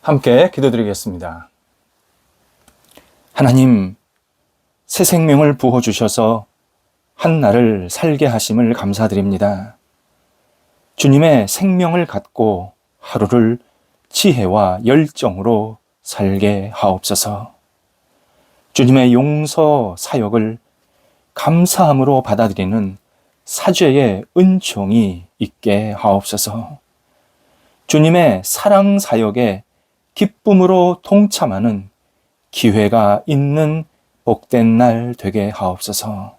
함께 기도드리겠습니다. 하나님, 새 생명을 부어주셔서 한 날을 살게 하심을 감사드립니다. 주님의 생명을 갖고 하루를 지혜와 열정으로 살게 하옵소서. 주님의 용서 사역을 감사함으로 받아들이는 사죄의 은총이 있게 하옵소서. 주님의 사랑 사역에 기쁨으로 동참하는 기회가 있는 복된 날 되게 하옵소서.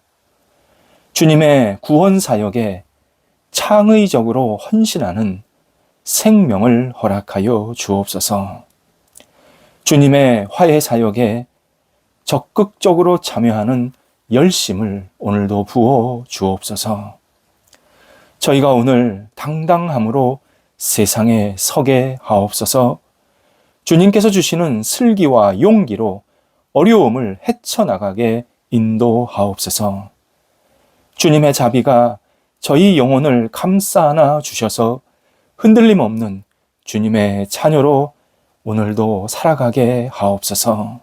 주님의 구원 사역에 창의적으로 헌신하는 생명을 허락하여 주옵소서. 주님의 화해 사역에 적극적으로 참여하는 열심을 오늘도 부어 주옵소서. 저희가 오늘 당당함으로 세상에 서게 하옵소서. 주님께서 주시는 슬기와 용기로 어려움을 헤쳐나가게 인도하옵소서. 주님의 자비가 저희 영혼을 감싸 안아 주셔서 흔들림 없는 주님의 자녀로 오늘도 살아가게 하옵소서.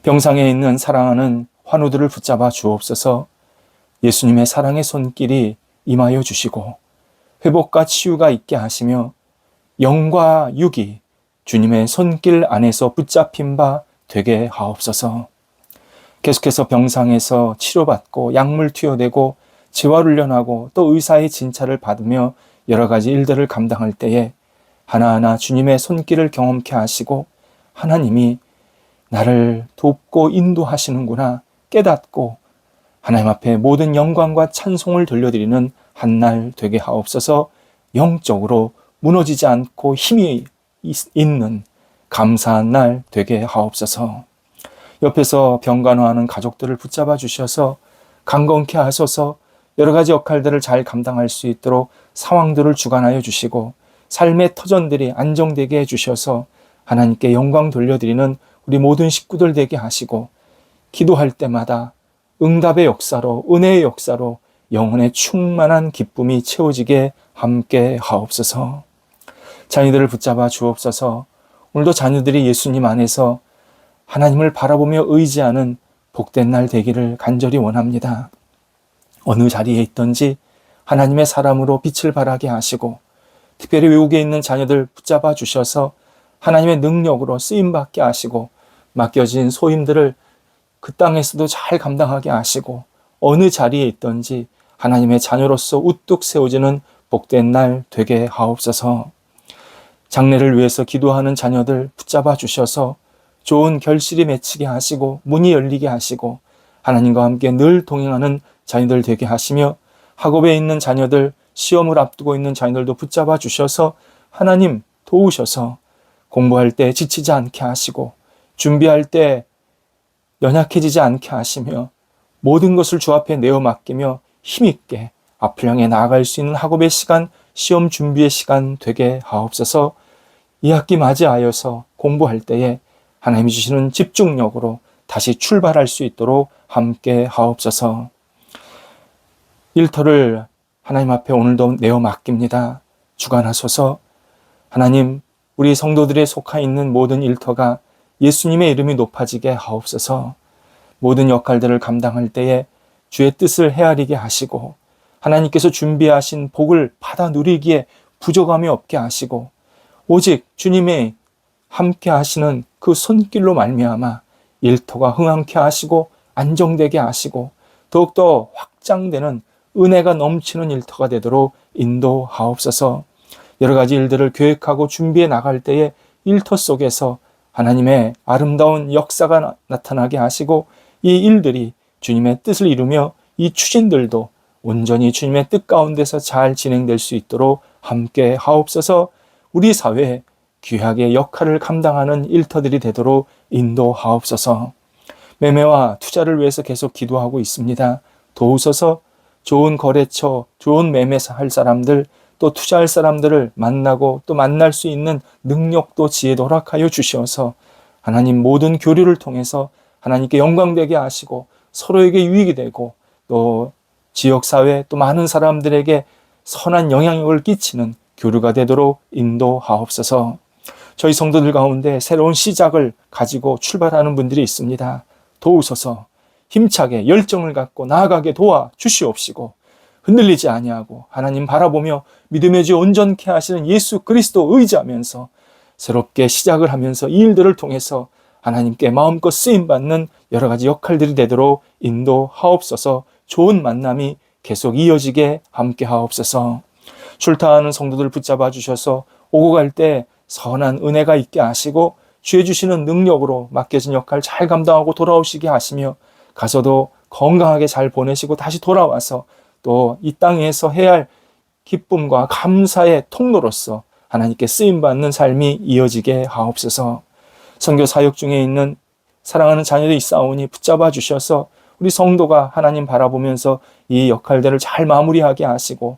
병상에 있는 사랑하는 환우들을 붙잡아 주옵소서. 예수님의 사랑의 손길이 임하여 주시고 회복과 치유가 있게 하시며 영과 육이 주님의 손길 안에서 붙잡힌 바 되게 하옵소서. 계속해서 병상에서 치료받고 약물 투여되고 재활훈련하고 또 의사의 진찰을 받으며 여러 가지 일들을 감당할 때에 하나하나 주님의 손길을 경험케 하시고 하나님이 나를 돕고 인도하시는구나 깨닫고 하나님 앞에 모든 영광과 찬송을 돌려드리는 한 날 되게 하옵소서. 영적으로 무너지지 않고 힘이 있는 감사한 날 되게 하옵소서. 옆에서 병간호하는 가족들을 붙잡아 주셔서 강건케 하소서. 여러 가지 역할들을 잘 감당할 수 있도록 상황들을 주관하여 주시고 삶의 터전들이 안정되게 해주셔서 하나님께 영광 돌려드리는 우리 모든 식구들 되게 하시고 기도할 때마다 응답의 역사로 은혜의 역사로 영혼의 충만한 기쁨이 채워지게 함께 하옵소서. 자녀들을 붙잡아 주옵소서. 오늘도 자녀들이 예수님 안에서 하나님을 바라보며 의지하는 복된 날 되기를 간절히 원합니다. 어느 자리에 있든지 하나님의 사람으로 빛을 발하게 하시고 특별히 외국에 있는 자녀들 붙잡아 주셔서 하나님의 능력으로 쓰임받게 하시고 맡겨진 소임들을 그 땅에서도 잘 감당하게 하시고 어느 자리에 있든지 하나님의 자녀로서 우뚝 세워지는 복된 날 되게 하옵소서. 장래를 위해서 기도하는 자녀들 붙잡아 주셔서 좋은 결실이 맺히게 하시고 문이 열리게 하시고 하나님과 함께 늘 동행하는 자녀들 되게 하시며 학업에 있는 자녀들 시험을 앞두고 있는 자녀들도 붙잡아 주셔서 하나님 도우셔서 공부할 때 지치지 않게 하시고 준비할 때 연약해지지 않게 하시며 모든 것을 주 앞에 내어 맡기며 힘있게 앞을 향해 나아갈 수 있는 학업의 시간, 시험 준비의 시간 되게 하옵소서. 이 학기 맞이하여서 공부할 때에 하나님이 주시는 집중력으로 다시 출발할 수 있도록 함께 하옵소서. 일터를 하나님 앞에 오늘도 내어 맡깁니다. 주관하소서. 하나님, 우리 성도들에 속하 있는 모든 일터가 예수님의 이름이 높아지게 하옵소서. 모든 역할들을 감당할 때에 주의 뜻을 헤아리게 하시고 하나님께서 준비하신 복을 받아 누리기에 부족함이 없게 하시고 오직 주님의 함께 하시는 그 손길로 말미암아 일터가 흥황케 하시고 안정되게 하시고 더욱더 확장되는 은혜가 넘치는 일터가 되도록 인도하옵소서. 여러 가지 일들을 계획하고 준비해 나갈 때에 일터 속에서 하나님의 아름다운 역사가 나타나게 하시고 이 일들이 주님의 뜻을 이루며 이 추진들도 온전히 주님의 뜻 가운데서 잘 진행될 수 있도록 함께 하옵소서. 우리 사회에 귀하게 역할을 감당하는 일터들이 되도록 인도하옵소서. 매매와 투자를 위해서 계속 기도하고 있습니다. 도우소서. 좋은 거래처, 좋은 매매사 할 사람들, 또 투자할 사람들을 만나고 또 만날 수 있는 능력도 지혜도 허락하여 주셔서 하나님 모든 교류를 통해서 하나님께 영광되게 하시고 서로에게 유익이 되고 또 지역사회 또 많은 사람들에게 선한 영향력을 끼치는 교류가 되도록 인도하옵소서. 저희 성도들 가운데 새로운 시작을 가지고 출발하는 분들이 있습니다. 도우소서 힘차게 열정을 갖고 나아가게 도와 주시옵시고 흔들리지 아니하고 하나님 바라보며 믿음의 주 온전케 하시는 예수 그리스도 의지하면서 새롭게 시작을 하면서 이 일들을 통해서 하나님께 마음껏 쓰임받는 여러 가지 역할들이 되도록 인도하옵소서. 좋은 만남이 계속 이어지게 함께 하옵소서. 출타하는 성도들 붙잡아 주셔서 오고 갈 때 선한 은혜가 있게 하시고 주의 주시는 능력으로 맡겨진 역할 잘 감당하고 돌아오시게 하시며 가서도 건강하게 잘 보내시고 다시 돌아와서 또 이 땅에서 해야 할 기쁨과 감사의 통로로서 하나님께 쓰임받는 삶이 이어지게 하옵소서. 선교 사역 중에 있는 사랑하는 자녀들이 있사오니 붙잡아 주셔서 우리 성도가 하나님 바라보면서 이 역할들을 잘 마무리하게 하시고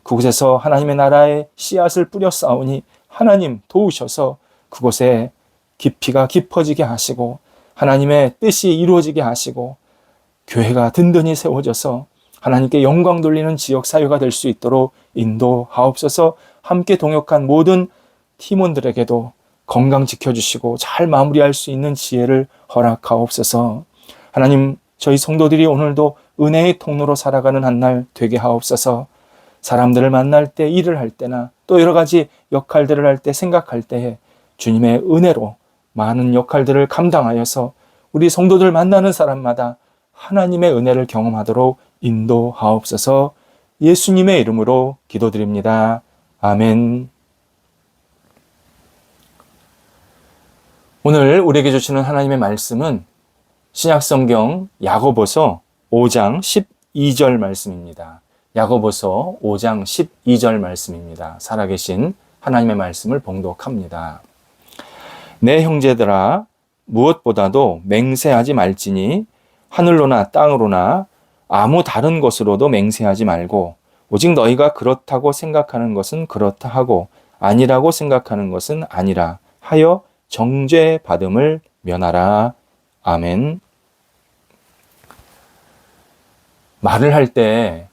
그곳에서 하나님의 나라의 씨앗을 뿌렸사오니 하나님 도우셔서 그곳에 깊이가 깊어지게 하시고 하나님의 뜻이 이루어지게 하시고 교회가 든든히 세워져서 하나님께 영광 돌리는 지역 사회가 될 수 있도록 인도하옵소서. 함께 동역한 모든 팀원들에게도 건강 지켜주시고 잘 마무리할 수 있는 지혜를 허락하옵소서. 하나님, 저희 성도들이 오늘도 은혜의 통로로 살아가는 한 날 되게 하옵소서. 사람들을 만날 때, 일을 할 때나 또 여러 가지 역할들을 할 때, 생각할 때에 주님의 은혜로 많은 역할들을 감당하여서 우리 성도들 만나는 사람마다 하나님의 은혜를 경험하도록 인도하옵소서. 예수님의 이름으로 기도드립니다. 아멘. 오늘 우리에게 주시는 하나님의 말씀은 신약성경 야고보서 5장 12절 말씀입니다. 야고보서 5장 12절 말씀입니다. 살아계신 하나님의 말씀을 봉독합니다. 내 형제들아 무엇보다도 맹세하지 말지니 하늘로나 땅으로나 아무 다른 것으로도 맹세하지 말고 오직 너희가 그렇다고 생각하는 것은 그렇다 하고 아니라고 생각하는 것은 아니라 하여 정죄 받음을 면하라. 아멘. 말을 할 때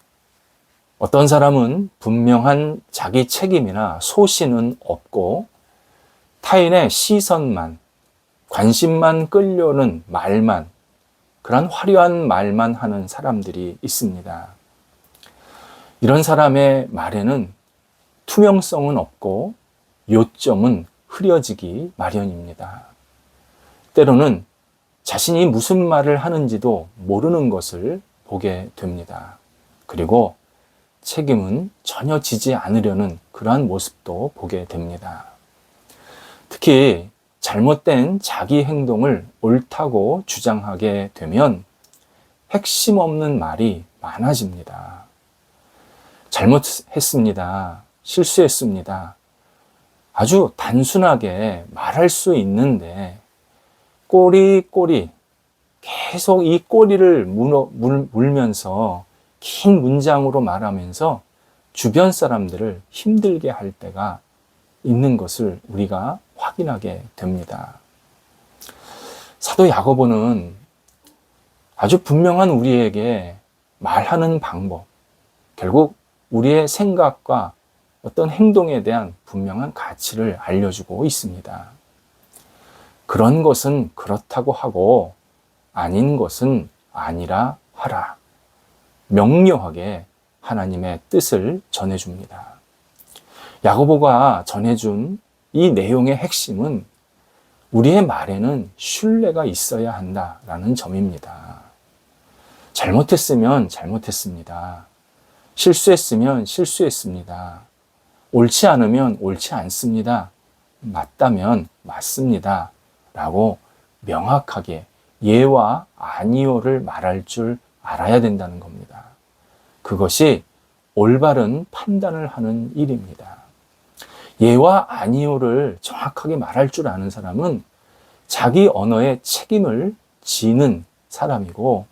어떤 사람은 분명한 자기 책임이나 소신은 없고 타인의 시선만, 관심만 끌려오는 말만, 그런 화려한 말만 하는 사람들이 있습니다. 이런 사람의 말에는 투명성은 없고 요점은 흐려지기 마련입니다. 때로는 자신이 무슨 말을 하는지도 모르는 것을 보게 됩니다. 그리고 책임은 전혀 지지 않으려는 그러한 모습도 보게 됩니다. 특히 잘못된 자기 행동을 옳다고 주장하게 되면 핵심 없는 말이 많아집니다. 잘못했습니다. 실수했습니다. 아주 단순하게 말할 수 있는데 꼬리꼬리 계속 이 꼬리를 물면서 긴 문장으로 말하면서 주변 사람들을 힘들게 할 때가 있는 것을 우리가 확인하게 됩니다. 사도 야고보는 아주 분명한 우리에게 말하는 방법, 결국 우리의 생각과 어떤 행동에 대한 분명한 가치를 알려주고 있습니다. 그런 것은 그렇다고 하고 아닌 것은 아니라 하라. 명료하게 하나님의 뜻을 전해줍니다. 야고보가 전해준 이 내용의 핵심은 우리의 말에는 신뢰가 있어야 한다라는 점입니다. 잘못했으면 잘못했습니다. 실수했으면 실수했습니다. 옳지 않으면 옳지 않습니다. 맞다면 맞습니다. 라고 명확하게 예와 아니오를 말할 줄 알아야 된다는 겁니다. 그것이 올바른 판단을 하는 일입니다. 예와 아니오를 정확하게 말할 줄 아는 사람은 자기 언어에 책임을 지는 사람이고,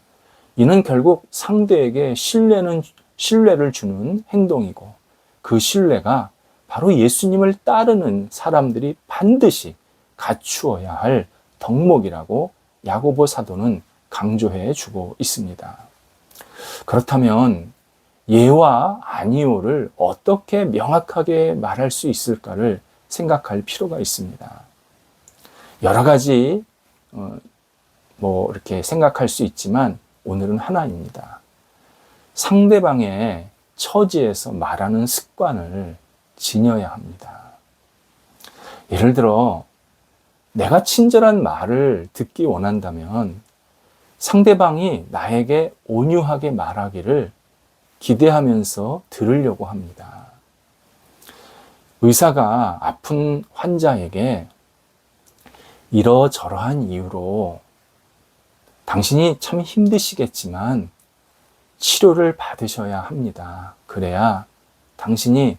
이는 결국 상대에게 신뢰를 주는 행동이고, 그 신뢰가 바로 예수님을 따르는 사람들이 반드시 갖추어야 할 덕목이라고 야고보 사도는 강조해 주고 있습니다. 그렇다면 예와 아니오를 어떻게 명확하게 말할 수 있을까를 생각할 필요가 있습니다. 여러 가지 이렇게 생각할 수 있지만 오늘은 하나입니다. 상대방의 처지에서 말하는 습관을 지녀야 합니다. 예를 들어 내가 친절한 말을 듣기 원한다면 상대방이 나에게 온유하게 말하기를 기대하면서 들으려고 합니다. 의사가 아픈 환자에게 이러저러한 이유로 당신이 참 힘드시겠지만 치료를 받으셔야 합니다. 그래야 당신이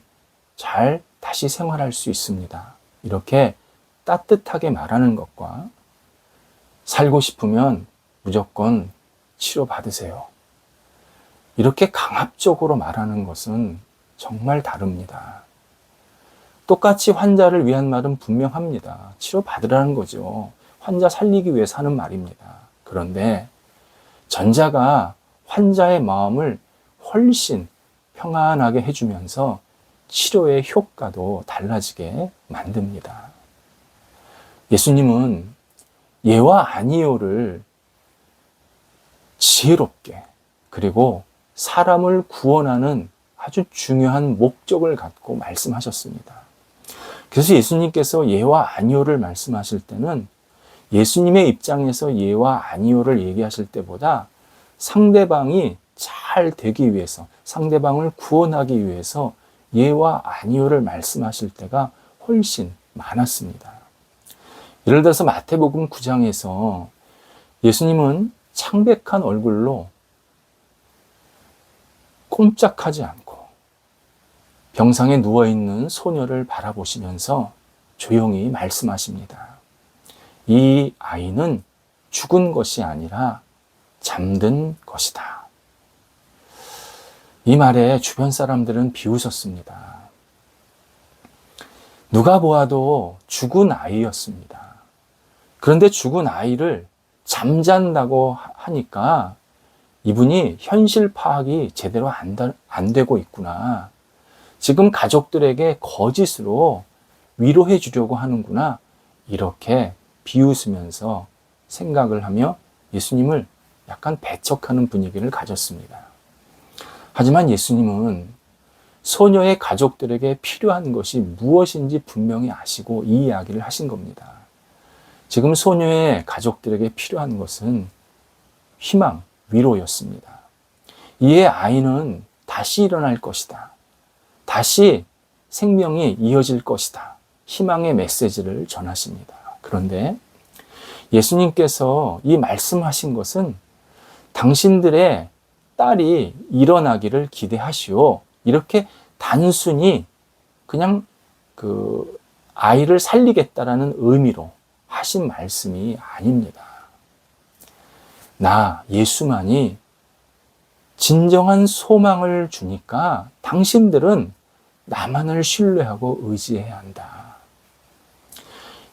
잘 다시 생활할 수 있습니다. 이렇게 따뜻하게 말하는 것과 살고 싶으면 무조건 치료받으세요. 이렇게 강압적으로 말하는 것은 정말 다릅니다. 똑같이 환자를 위한 말은 분명합니다. 치료받으라는 거죠. 환자 살리기 위해서 하는 말입니다. 그런데 전자가 환자의 마음을 훨씬 평안하게 해주면서 치료의 효과도 달라지게 만듭니다. 예수님은 예와 아니요를 지혜롭게 그리고 사람을 구원하는 아주 중요한 목적을 갖고 말씀하셨습니다. 그래서 예수님께서 예와 아니요를 말씀하실 때는 예수님의 입장에서 예와 아니요를 얘기하실 때보다 상대방이 잘 되기 위해서, 상대방을 구원하기 위해서 예와 아니요를 말씀하실 때가 훨씬 많았습니다. 예를 들어서 마태복음 9장에서 예수님은 창백한 얼굴로 꼼짝하지 않고 병상에 누워있는 소녀를 바라보시면서 조용히 말씀하십니다. 이 아이는 죽은 것이 아니라 잠든 것이다. 이 말에 주변 사람들은 비웃었습니다. 누가 보아도 죽은 아이였습니다. 그런데 죽은 아이를 잠잔다고 하니까 이분이 현실 파악이 제대로 안 되고 있구나. 지금 가족들에게 거짓으로 위로해 주려고 하는구나. 이렇게 비웃으면서 생각을 하며 예수님을 약간 배척하는 분위기를 가졌습니다. 하지만 예수님은 소녀의 가족들에게 필요한 것이 무엇인지 분명히 아시고 이 이야기를 하신 겁니다. 지금 소녀의 가족들에게 필요한 것은 희망, 위로였습니다. 이에 아이는 다시 일어날 것이다. 다시 생명이 이어질 것이다. 희망의 메시지를 전하십니다. 그런데 예수님께서 이 말씀하신 것은 당신들의 딸이 일어나기를 기대하시오. 이렇게 단순히 그냥 그 아이를 살리겠다라는 의미로 하신 말씀이 아닙니다. 나 예수만이 진정한 소망을 주니까 당신들은 나만을 신뢰하고 의지해야 한다.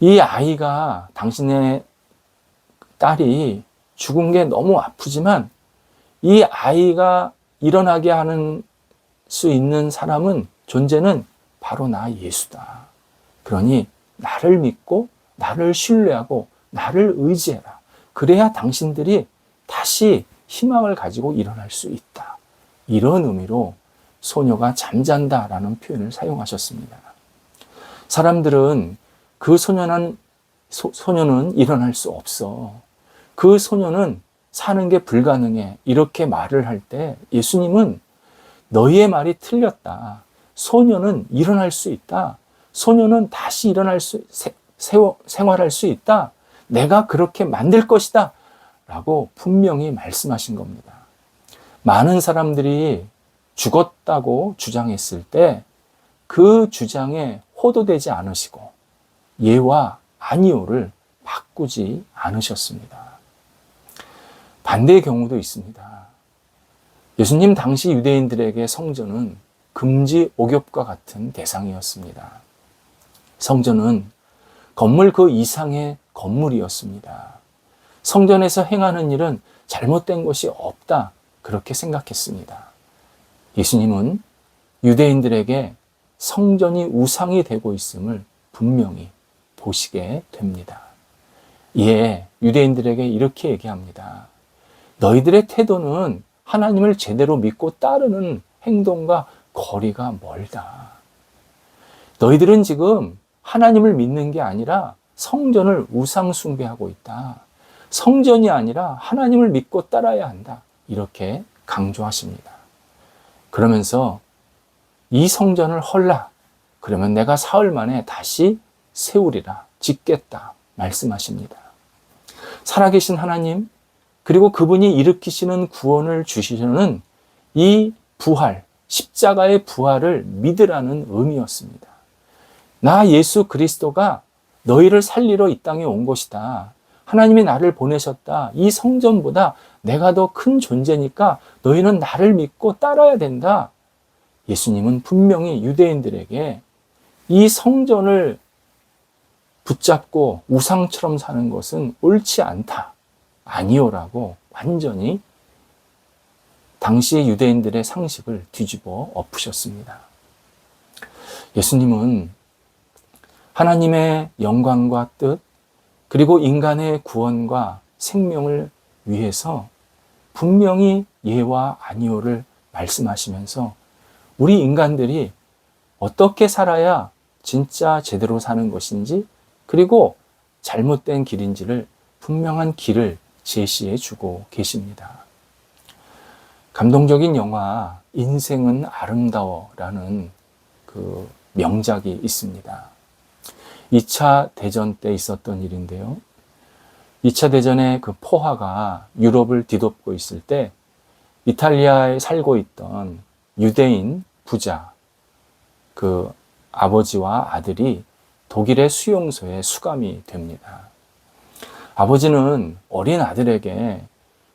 이 아이가 당신의 딸이 죽은 게 너무 아프지만 이 아이가 일어나게 하는 수 있는 사람은 존재는 바로 나 예수다. 그러니 나를 믿고 나를 신뢰하고 나를 의지해라. 그래야 당신들이 다시 희망을 가지고 일어날 수 있다. 이런 의미로 소녀가 잠잔다라는 표현을 사용하셨습니다. 사람들은 그 소녀는 일어날 수 없어. 그 소녀는 사는 게 불가능해. 이렇게 말을 할 때 예수님은 너희의 말이 틀렸다. 소녀는 일어날 수 있다. 소녀는 다시 생활할 수 있다. 내가 그렇게 만들 것이다. 라고 분명히 말씀하신 겁니다. 많은 사람들이 죽었다고 주장했을 때 그 주장에 호도되지 않으시고 예와 아니요를 바꾸지 않으셨습니다. 반대의 경우도 있습니다. 예수님 당시 유대인들에게 성전은 금지 옥엽과 같은 대상이었습니다. 성전은 건물 그 이상의 건물이었습니다. 성전에서 행하는 일은 잘못된 것이 없다. 그렇게 생각했습니다. 예수님은 유대인들에게 성전이 우상이 되고 있음을 분명히 보시게 됩니다. 이에 유대인들에게 이렇게 얘기합니다. 너희들의 태도는 하나님을 제대로 믿고 따르는 행동과 거리가 멀다. 너희들은 지금 하나님을 믿는 게 아니라 성전을 우상 숭배하고 있다. 성전이 아니라 하나님을 믿고 따라야 한다. 이렇게 강조하십니다. 그러면서 이 성전을 헐라. 그러면 내가 사흘 만에 다시 세우리라. 짓겠다. 말씀하십니다. 살아계신 하나님, 그리고 그분이 일으키시는 구원을 주시려는 이 부활, 십자가의 부활을 믿으라는 의미였습니다. 나 예수 그리스도가 너희를 살리러 이 땅에 온 것이다. 하나님이 나를 보내셨다. 이 성전보다 내가 더 큰 존재니까 너희는 나를 믿고 따라야 된다. 예수님은 분명히 유대인들에게 이 성전을 붙잡고 우상처럼 사는 것은 옳지 않다. 아니오라고 완전히 당시의 유대인들의 상식을 뒤집어 엎으셨습니다. 예수님은 하나님의 영광과 뜻, 그리고 인간의 구원과 생명을 위해서 분명히 예와 아니오를 말씀하시면서 우리 인간들이 어떻게 살아야 진짜 제대로 사는 것인지, 그리고 잘못된 길인지를 분명한 길을 제시해 주고 계십니다. 감동적인 영화 인생은 아름다워라는 그 명작이 있습니다. 2차 대전 때 있었던 일인데요. 2차 대전의 그 포화가 유럽을 뒤덮고 있을 때 이탈리아에 살고 있던 유대인 부자, 그 아버지와 아들이 독일의 수용소에 수감이 됩니다. 아버지는 어린 아들에게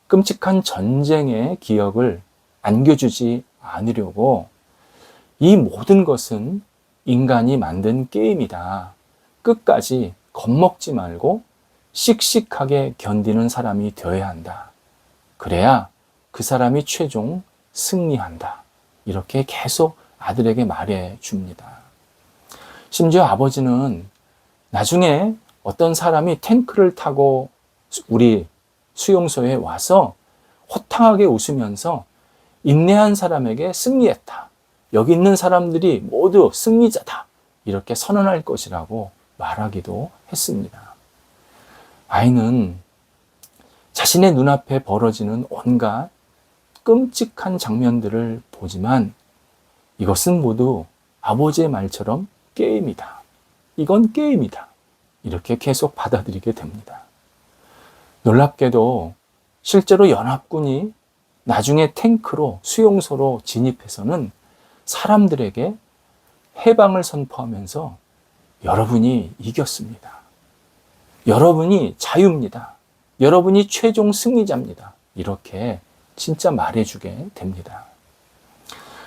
끔찍한 전쟁의 기억을 안겨주지 않으려고 이 모든 것은 인간이 만든 게임이다. 끝까지 겁먹지 말고 씩씩하게 견디는 사람이 되어야 한다. 그래야 그 사람이 최종 승리한다. 이렇게 계속 아들에게 말해 줍니다. 심지어 아버지는 나중에 어떤 사람이 탱크를 타고 우리 수용소에 와서 호탕하게 웃으면서 인내한 사람에게 승리했다. 여기 있는 사람들이 모두 승리자다. 이렇게 선언할 것이라고 말하기도 했습니다. 아이는 자신의 눈앞에 벌어지는 온갖 끔찍한 장면들을 보지만 이것은 모두 아버지의 말처럼 게임이다. 이건 게임이다. 이렇게 계속 받아들이게 됩니다. 놀랍게도 실제로 연합군이 나중에 탱크로 수용소로 진입해서는 사람들에게 해방을 선포하면서 여러분이 이겼습니다. 여러분이 자유입니다. 여러분이 최종 승리자입니다. 이렇게 진짜 말해주게 됩니다.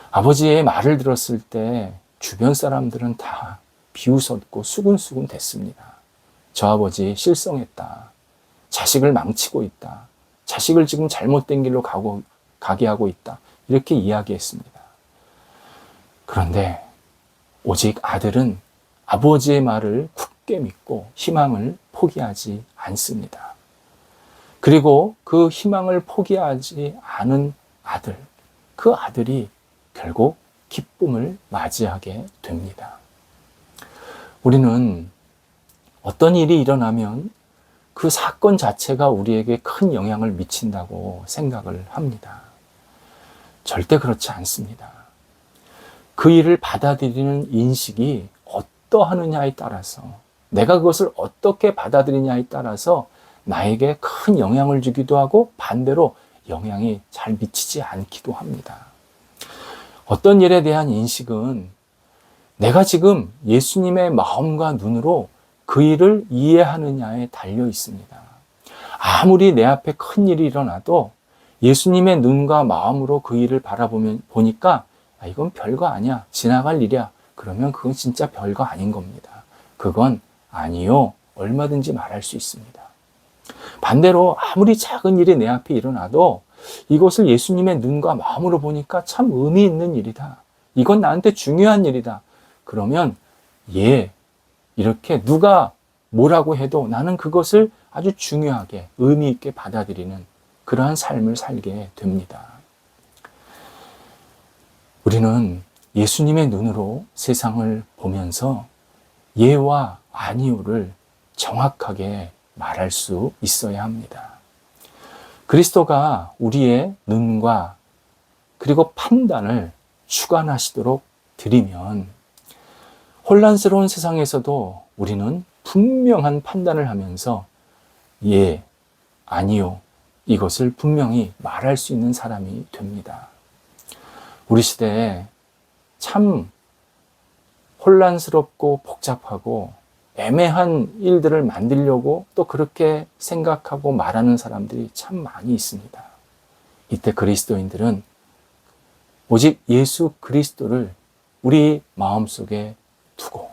아버지의 말을 들었을 때 주변 사람들은 다 비웃었고 수군수군 됐습니다. 저 아버지 실성했다. 자식을 망치고 있다. 자식을 지금 잘못된 길로 가게 하고 있다. 이렇게 이야기했습니다. 그런데 오직 아들은 아버지의 말을 굳게 믿고 희망을 포기하지 않습니다. 그리고 그 희망을 포기하지 않은 아들, 그 아들이 결국 기쁨을 맞이하게 됩니다. 우리는 어떤 일이 일어나면 그 사건 자체가 우리에게 큰 영향을 미친다고 생각을 합니다. 절대 그렇지 않습니다. 그 일을 받아들이는 인식이 어떠하느냐에 따라서, 내가 그것을 어떻게 받아들이냐에 따라서 나에게 큰 영향을 주기도 하고 반대로 영향이 잘 미치지 않기도 합니다. 어떤 일에 대한 인식은 내가 지금 예수님의 마음과 눈으로 그 일을 이해하느냐에 달려 있습니다. 아무리 내 앞에 큰 일이 일어나도 예수님의 눈과 마음으로 그 일을 보니까 이건 별거 아니야. 지나갈 일이야. 그러면 그건 진짜 별거 아닌 겁니다. 그건 아니요. 얼마든지 말할 수 있습니다. 반대로 아무리 작은 일이 내 앞에 일어나도 이것을 예수님의 눈과 마음으로 보니까 참 의미 있는 일이다. 이건 나한테 중요한 일이다. 그러면 이렇게 누가 뭐라고 해도 나는 그것을 아주 중요하게 의미 있게 받아들이는 그러한 삶을 살게 됩니다. 우리는 예수님의 눈으로 세상을 보면서 예와 아니오를 정확하게 말할 수 있어야 합니다. 그리스도가 우리의 눈과 그리고 판단을 주관하시도록 드리면 혼란스러운 세상에서도 우리는 분명한 판단을 하면서 예, 아니요, 이것을 분명히 말할 수 있는 사람이 됩니다. 우리 시대에 참 혼란스럽고 복잡하고 애매한 일들을 만들려고 또 그렇게 생각하고 말하는 사람들이 참 많이 있습니다. 이때 그리스도인들은 오직 예수 그리스도를 우리 마음속에 두고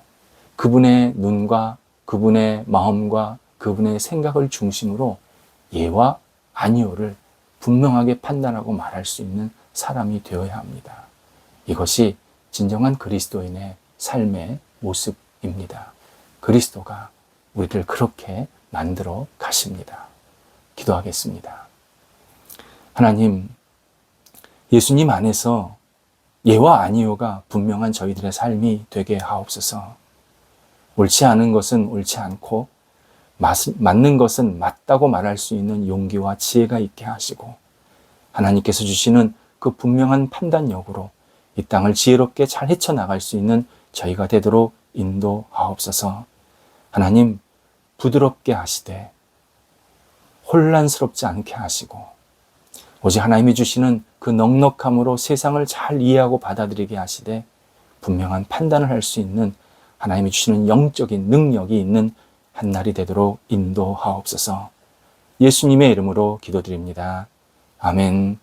그분의 눈과 그분의 마음과 그분의 생각을 중심으로 예와 아니오를 분명하게 판단하고 말할 수 있는 사람이 되어야 합니다. 이것이 진정한 그리스도인의 삶의 모습입니다. 그리스도가 우리를 그렇게 만들어 가십니다. 기도하겠습니다. 하나님, 예수님 안에서 예와 아니오가 분명한 저희들의 삶이 되게 하옵소서. 옳지 않은 것은 옳지 않고 맞는 것은 맞다고 말할 수 있는 용기와 지혜가 있게 하시고 하나님께서 주시는 그 분명한 판단력으로 이 땅을 지혜롭게 잘 헤쳐나갈 수 있는 저희가 되도록 인도하옵소서. 하나님, 부드럽게 하시되 혼란스럽지 않게 하시고 오직 하나님이 주시는 그 넉넉함으로 세상을 잘 이해하고 받아들이게 하시되 분명한 판단을 할 수 있는 하나님이 주시는 영적인 능력이 있는 한 날이 되도록 인도하옵소서. 예수님의 이름으로 기도드립니다. 아멘.